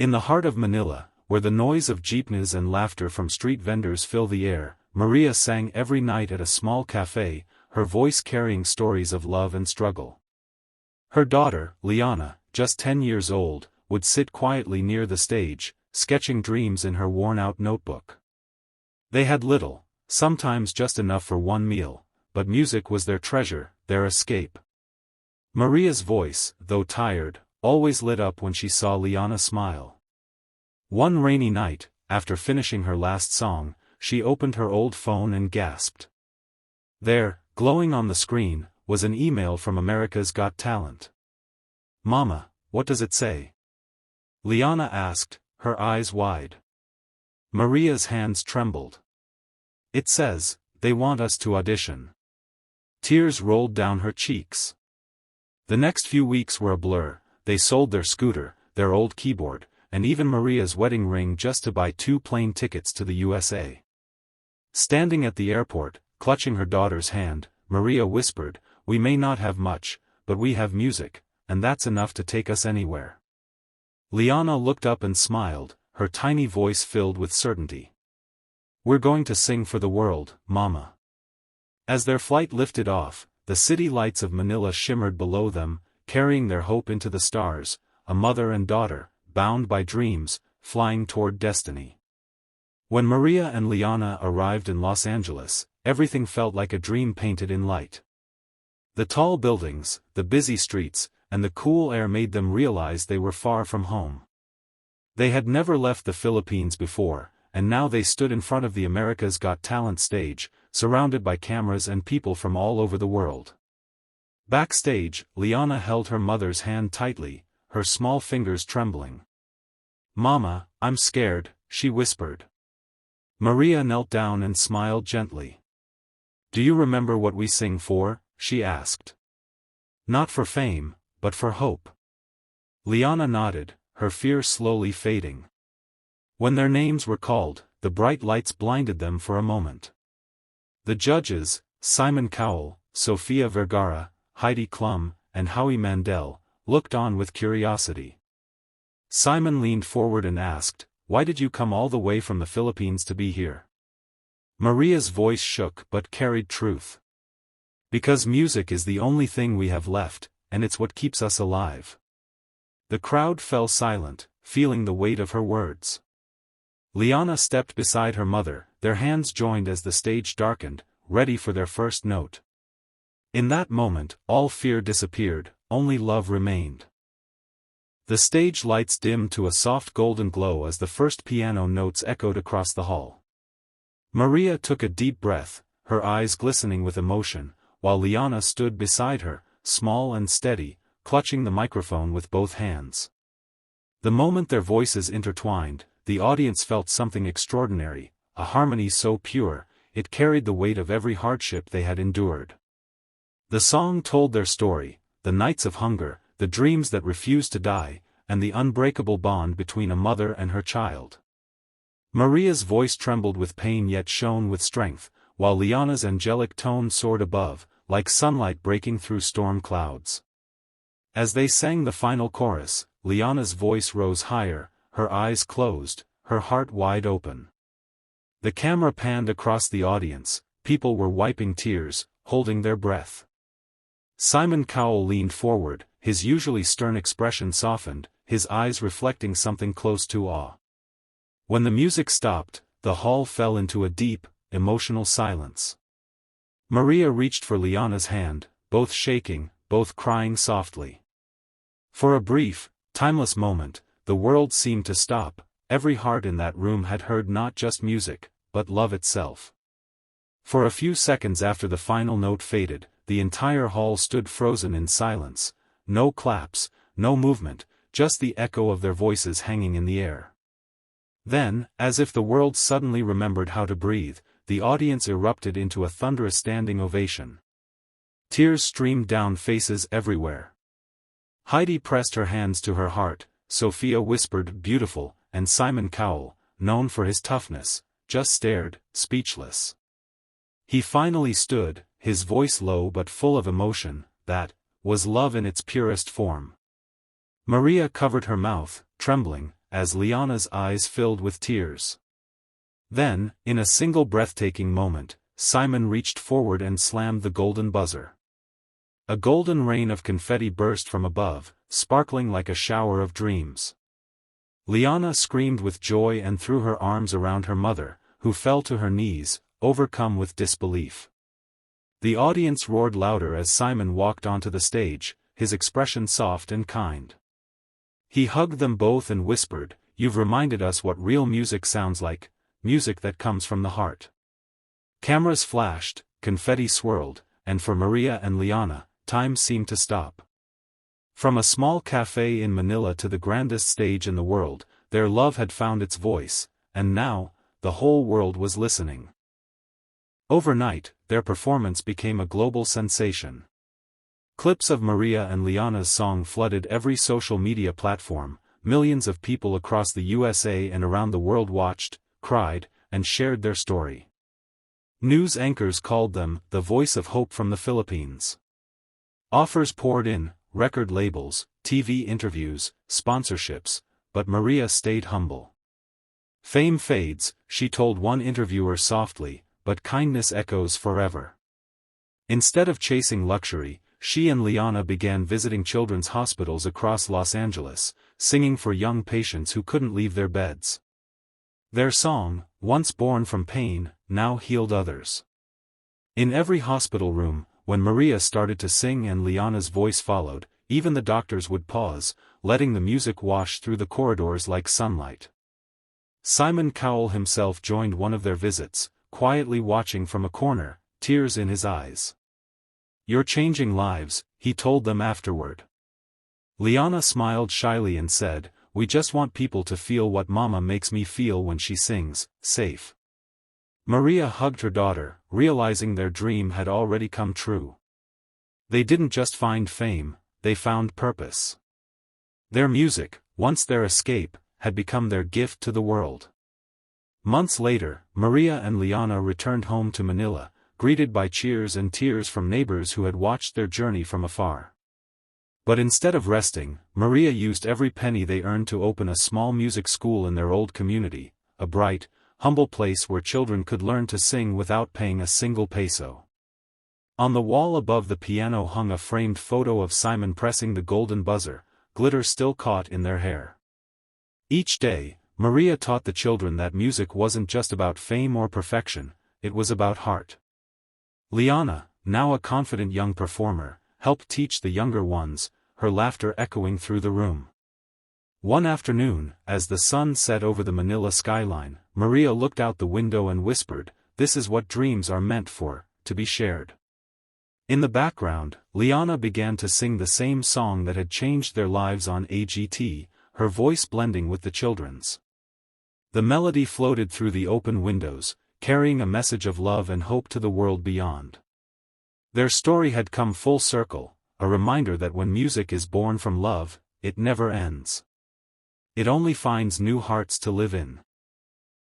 In the heart of Manila, where the noise of jeepneys and laughter from street vendors fill the air, Maria sang every night at a small cafe, her voice carrying stories of love and struggle. Her daughter, Liana, just 10 years old, would sit quietly near the stage, sketching dreams in her worn-out notebook. They had little, sometimes just enough for one meal, but music was their treasure, their escape. Maria's voice, though tired, always lit up when she saw Liana smile. One rainy night, after finishing her last song, she opened her old phone and gasped. There, glowing on the screen, was an email from America's Got Talent. "Mama, what does it say?" Liana asked, her eyes wide. Maria's hands trembled. "It says, they want us to audition." Tears rolled down her cheeks. The next few weeks were a blur. They sold their scooter, their old keyboard, and even Maria's wedding ring just to buy 2 plane tickets to the USA. Standing at the airport, clutching her daughter's hand, Maria whispered, "We may not have much, but we have music, and that's enough to take us anywhere." Liana looked up and smiled, her tiny voice filled with certainty. "We're going to sing for the world, Mama." As their flight lifted off, the city lights of Manila shimmered below them, carrying their hope into the stars, a mother and daughter, bound by dreams, flying toward destiny. When Maria and Liana arrived in Los Angeles, everything felt like a dream painted in light. The tall buildings, the busy streets, and the cool air made them realize they were far from home. They had never left the Philippines before, and now they stood in front of the America's Got Talent stage, surrounded by cameras and people from all over the world. Backstage, Liana held her mother's hand tightly, her small fingers trembling. "Mama, I'm scared," she whispered. Maria knelt down and smiled gently. "Do you remember what we sing for?" she asked. "Not for fame, but for hope." Liana nodded, her fear slowly fading. When their names were called, the bright lights blinded them for a moment. The judges, Simon Cowell, Sofia Vergara, Heidi Klum, and Howie Mandel, looked on with curiosity. Simon leaned forward and asked, "Why did you come all the way from the Philippines to be here?" Maria's voice shook but carried truth. "Because music is the only thing we have left, and it's what keeps us alive." The crowd fell silent, feeling the weight of her words. Liana stepped beside her mother, their hands joined as the stage darkened, ready for their first note. In that moment, all fear disappeared, only love remained. The stage lights dimmed to a soft golden glow as the first piano notes echoed across the hall. Maria took a deep breath, her eyes glistening with emotion, while Liana stood beside her, small and steady, clutching the microphone with both hands. The moment their voices intertwined, the audience felt something extraordinary, a harmony so pure, it carried the weight of every hardship they had endured. The song told their story, the nights of hunger, the dreams that refused to die, and the unbreakable bond between a mother and her child. Maria's voice trembled with pain yet shone with strength, while Liana's angelic tone soared above, like sunlight breaking through storm clouds. As they sang the final chorus, Liana's voice rose higher, her eyes closed, her heart wide open. The camera panned across the audience, people were wiping tears, holding their breath. Simon Cowell leaned forward, his usually stern expression softened, his eyes reflecting something close to awe. When the music stopped, the hall fell into a deep, emotional silence. Maria reached for Liana's hand, both shaking, both crying softly. For a brief, timeless moment, the world seemed to stop. Every heart in that room had heard not just music, but love itself. For a few seconds after the final note faded, the entire hall stood frozen in silence, no claps, no movement, just the echo of their voices hanging in the air. Then, as if the world suddenly remembered how to breathe, the audience erupted into a thunderous standing ovation. Tears streamed down faces everywhere. Heidi pressed her hands to her heart, Sophia whispered "beautiful," and Simon Cowell, known for his toughness, just stared, speechless. He finally stood, his voice low but full of emotion. That was love in its purest form. Maria covered her mouth, trembling, as Liana's eyes filled with tears. Then, in a single breathtaking moment, Simon reached forward and slammed the golden buzzer. A golden rain of confetti burst from above, sparkling like a shower of dreams. Liana screamed with joy and threw her arms around her mother, who fell to her knees, overcome with disbelief. The audience roared louder as Simon walked onto the stage, his expression soft and kind. He hugged them both and whispered, "You've reminded us what real music sounds like, music that comes from the heart." Cameras flashed, confetti swirled, and for Maria and Liana, time seemed to stop. From a small cafe in Manila to the grandest stage in the world, their love had found its voice, and now, the whole world was listening. Overnight, their performance became a global sensation. Clips of Maria and Liana's song flooded every social media platform. Millions of people across the USA and around the world watched, cried, and shared their story. News anchors called them the voice of hope from the Philippines. Offers poured in, record labels, TV interviews, sponsorships, but Maria stayed humble. "Fame fades," she told one interviewer softly, "but kindness echoes forever." Instead of chasing luxury, she and Liana began visiting children's hospitals across Los Angeles, singing for young patients who couldn't leave their beds. Their song, once born from pain, now healed others. In every hospital room, when Maria started to sing and Liana's voice followed, even the doctors would pause, letting the music wash through the corridors like sunlight. Simon Cowell himself joined one of their visits, quietly watching from a corner, tears in his eyes. "You're changing lives," he told them afterward. Liana smiled shyly and said, "We just want people to feel what Mama makes me feel when she sings, safe." Maria hugged her daughter, realizing their dream had already come true. They didn't just find fame, they found purpose. Their music, once their escape, had become their gift to the world. Months later, Maria and Liana returned home to Manila, greeted by cheers and tears from neighbors who had watched their journey from afar. But instead of resting, Maria used every penny they earned to open a small music school in their old community, a bright, humble place where children could learn to sing without paying a single peso. On the wall above the piano hung a framed photo of Simon pressing the golden buzzer, glitter still caught in their hair. Each day, Maria taught the children that music wasn't just about fame or perfection, it was about heart. Liana, now a confident young performer, helped teach the younger ones, her laughter echoing through the room. One afternoon, as the sun set over the Manila skyline, Maria looked out the window and whispered, "This is what dreams are meant for, to be shared." In the background, Liana began to sing the same song that had changed their lives on AGT, her voice blending with the children's. The melody floated through the open windows, carrying a message of love and hope to the world beyond. Their story had come full circle, a reminder that when music is born from love, it never ends. It only finds new hearts to live in.